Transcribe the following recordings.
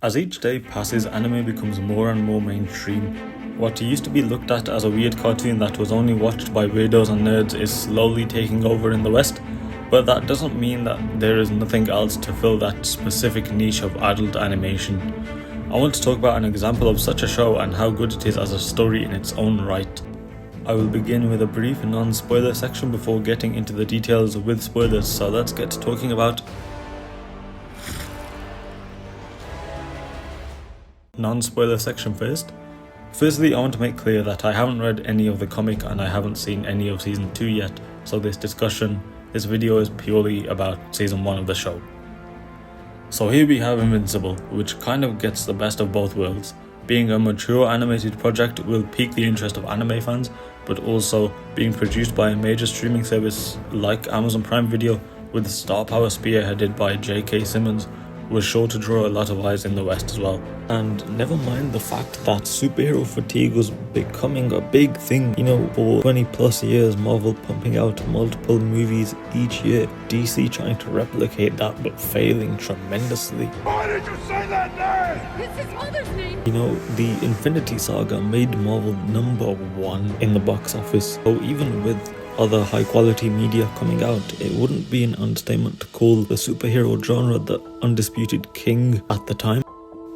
As each day passes, anime becomes more and more mainstream. What used to be looked at as a weird cartoon that was only watched by weirdos and nerds is slowly taking over in the West, but that doesn't mean that there is nothing else to fill that specific niche of adult animation. I want to talk about an example of such a show and how good it is as a story in its own right. I will begin with a brief non-spoiler section before getting into the details with spoilers, so let's get talking about non-spoiler section first. Firstly, I want to make clear that I haven't read any of the comic and I haven't seen any of season 2 yet, so this video is purely about season 1 of the show. So here we have Invincible, which kind of gets the best of both worlds. Being a mature animated project will pique the interest of anime fans, but also being produced by a major streaming service like Amazon Prime Video with the star power spearheaded by J.K. Simmons was sure to draw a lot of eyes in the West as well. And never mind the fact that superhero fatigue was becoming a big thing. For 20 plus years, Marvel pumping out multiple movies each year, DC trying to replicate that but failing tremendously. Why did you say that name? It's his mother's name! The Infinity Saga made Marvel #1 in the box office, so even with other high quality media coming out, it wouldn't be an understatement to call the superhero genre the undisputed king at the time.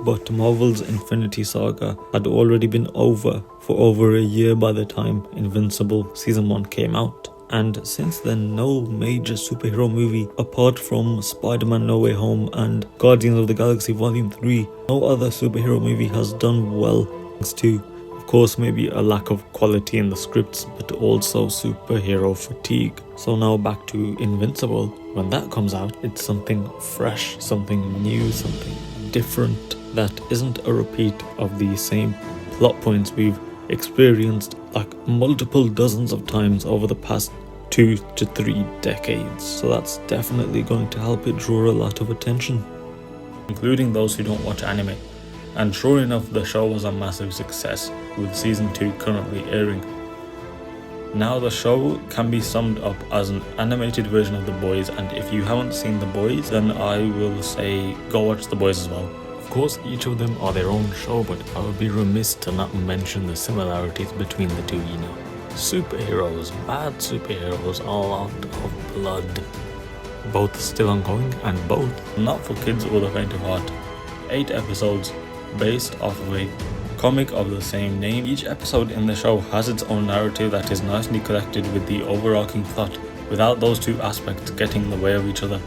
But Marvel's Infinity Saga had already been over for over a year by the time Invincible Season 1 came out. And since then, no major superhero movie apart from Spider-Man No Way Home and Guardians of the Galaxy Volume 3, no other superhero movie has done well, thanks to, of course, maybe a lack of quality in the scripts, but also superhero fatigue. So now back to Invincible. When that comes out, it's something fresh, something new, something different that isn't a repeat of the same plot points we've experienced like multiple dozens of times over the past 2 to 3 decades. So that's definitely going to help it draw a lot of attention, including those who don't watch anime. And sure enough, the show was a massive success, with season 2 currently airing. Now the show can be summed up as an animated version of The Boys, and if you haven't seen The Boys, then I will say go watch The Boys as well. Of course, each of them are their own show, but I would be remiss to not mention the similarities between the two, Superheroes, bad superheroes, all out of blood. Both still ongoing, and both not for kids or the faint of heart. 8 episodes, based off of a comic of the same name. Each episode in the show has its own narrative that is nicely collected with the overarching plot, without those two aspects getting in the way of each other.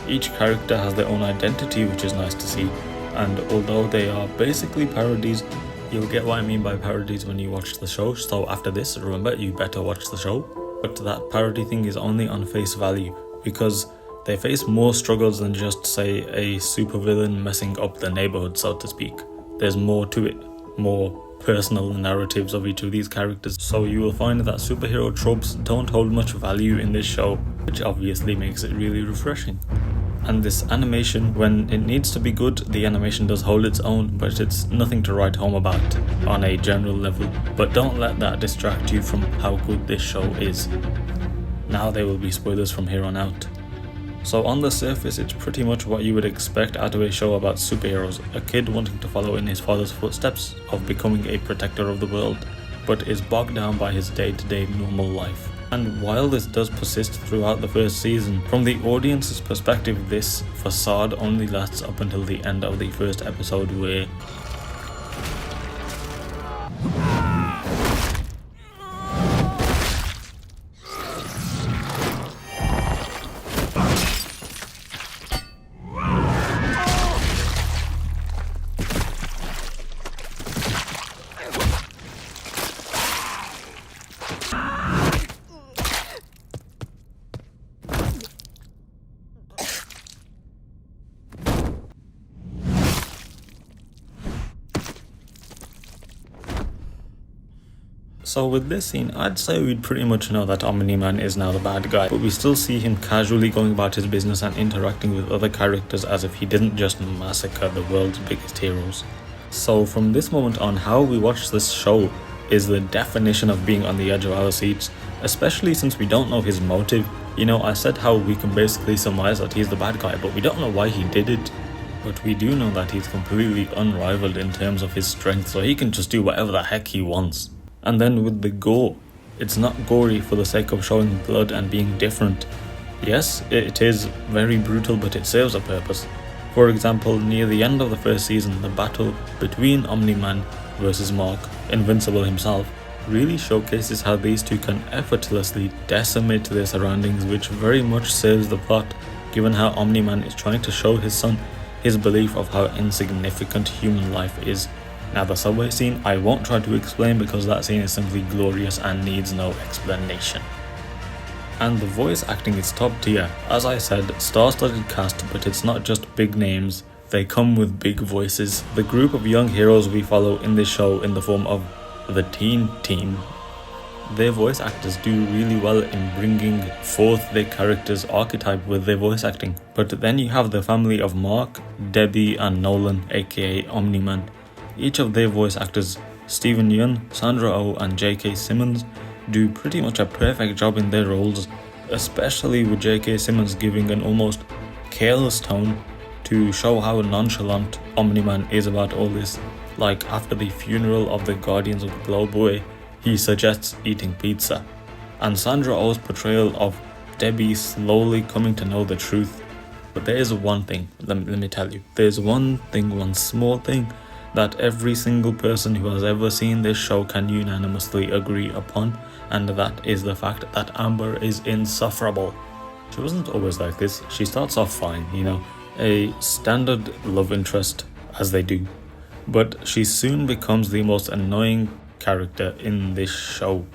Each character has their own identity, which is nice to see, and although they are basically parodies, you'll get what I mean by parodies when you watch the show, so after this, remember, you better watch the show. But that parody thing is only on face value, because they face more struggles than just, say, a supervillain messing up the neighborhood, so to speak. There's more to it, more personal narratives of each of these characters, so you will find that superhero tropes don't hold much value in this show, which obviously makes it really refreshing. And this animation, when it needs to be good, the animation does hold its own, but it's nothing to write home about on a general level. But don't let that distract you from how good this show is. Now there will be spoilers from here on out. So on the surface, it's pretty much what you would expect out of a show about superheroes, a kid wanting to follow in his father's footsteps of becoming a protector of the world, but is bogged down by his day-to-day normal life. And while this does persist throughout the first season, from the audience's perspective, this facade only lasts up until the end of the first episode, where So with this scene, I'd say we'd pretty much know that Omni Man is now the bad guy, but we still see him casually going about his business and interacting with other characters as if he didn't just massacre the world's biggest heroes. So from this moment on, how we watch this show is the definition of being on the edge of our seats, especially since we don't know his motive. I said how we can basically surmise that he's the bad guy, but we don't know why he did it. But we do know that he's completely unrivaled in terms of his strength, so he can just do whatever the heck he wants. And then with the gore, it's not gory for the sake of showing blood and being different. Yes, it is very brutal, but it serves a purpose. For example, near the end of the first season, the battle between Omni Man versus Mark, Invincible himself, really showcases how these two can effortlessly decimate their surroundings, which very much serves the plot, given how Omni Man is trying to show his son his belief of how insignificant human life is. Now the subway scene, I won't try to explain because that scene is simply glorious and needs no explanation. And the voice acting is top tier. As I said, star-studded cast, but it's not just big names, they come with big voices. The group of young heroes we follow in this show in the form of the Teen Team, their voice actors do really well in bringing forth their character's archetype with their voice acting. But then you have the family of Mark, Debbie and Nolan, aka Omni Man. Each of their voice actors, Stephen Yeun, Sandra Oh and J.K. Simmons, do pretty much a perfect job in their roles, especially with J.K. Simmons giving an almost careless tone to show how nonchalant Omni Man is about all this. Like after the funeral of the Guardians of the Globe Way, he suggests eating pizza. And Sandra Oh's portrayal of Debbie slowly coming to know the truth. But there is one thing, let me tell you, there's one small thing that every single person who has ever seen this show can unanimously agree upon, and that is the fact that Amber is insufferable. She wasn't always like this. She starts off fine, a standard love interest, as they do. But she soon becomes the most annoying character in this show.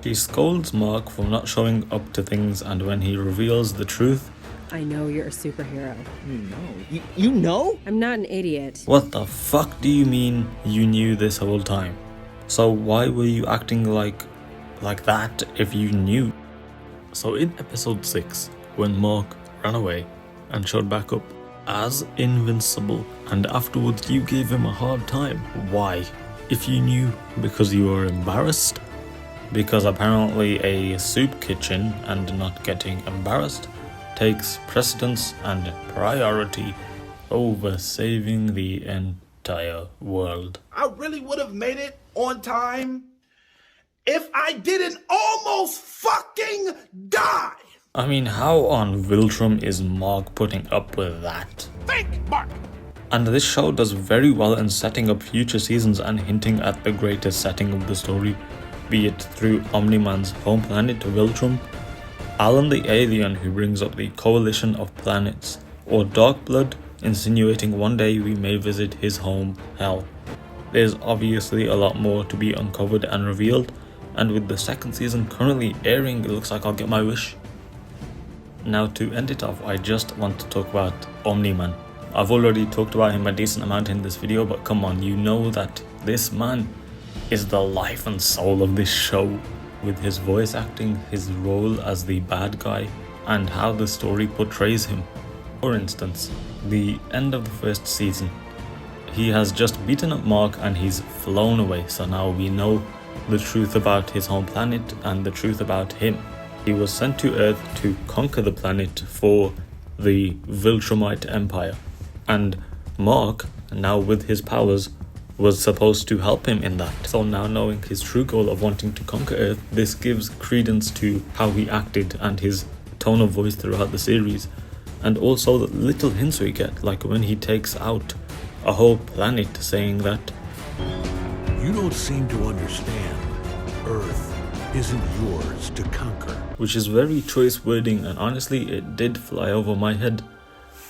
She scolds Mark for not showing up to things, and when he reveals the truth, I know you're a superhero. You know? I'm not an idiot. what the fuck do you mean you knew this whole time? So why were you acting like that if you knew? So in episode 6, when Mark ran away and showed back up as Invincible, and afterwards you gave him a hard time. Why? If you knew, because you were embarrassed? Because apparently a soup kitchen and not getting embarrassed takes precedence and priority over saving the entire world. I really would have made it on time if I didn't almost fucking die. I mean, how on Viltrum is Mark putting up with that? Think, Mark. And this show does very well in setting up future seasons and hinting at the greatest setting of the story, be it through Omni-Man's home planet Viltrum, Alan the alien who brings up the coalition of planets, or Darkblood insinuating one day we may visit his home, Hell. There's obviously a lot more to be uncovered and revealed, and with the second season currently airing, it looks like I'll get my wish. Now to end it off, I just want to talk about Omni Man. I've already talked about him a decent amount in this video, but come on, you know that this man is the life and soul of this show. With his voice acting, his role as the bad guy, and how the story portrays him. For instance, the end of the first season, he has just beaten up Mark and he's flown away, so now we know the truth about his home planet and the truth about him. He was sent to Earth to conquer the planet for the Viltrumite Empire, and Mark, now with his powers, was supposed to help him in that. So now knowing his true goal of wanting to conquer Earth, this gives credence to how he acted and his tone of voice throughout the series, and also the little hints we get, like when he takes out a whole planet saying that You don't seem to understand. Earth isn't yours to conquer. which is very choice wording, and honestly it did fly over my head.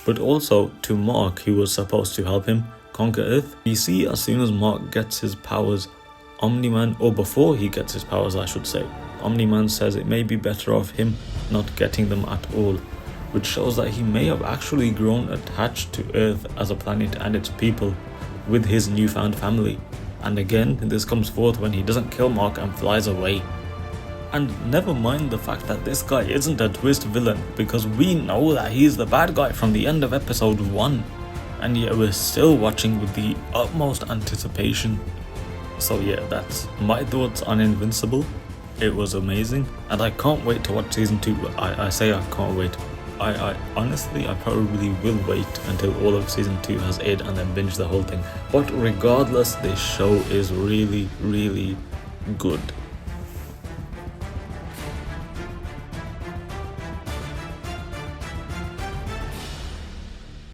But also to Mark, who was supposed to help him conquer Earth. We see as soon as Mark gets his powers, Omni-Man, or before he gets his powers I should say, Omni-Man says it may be better off him not getting them at all, which shows that he may have actually grown attached to Earth as a planet and its people with his newfound family. And again, this comes forth when he doesn't kill Mark and flies away. And never mind the fact that this guy isn't a twist villain, because we know that he's the bad guy from the end of episode 1, and yet we're still watching with the utmost anticipation. So yeah, that's my thoughts on Invincible. It was amazing, and I can't wait to watch season 2. I say I can't wait. I honestly, I probably will wait until all of season 2 has aired and then binge the whole thing. But regardless, this show is really, really good.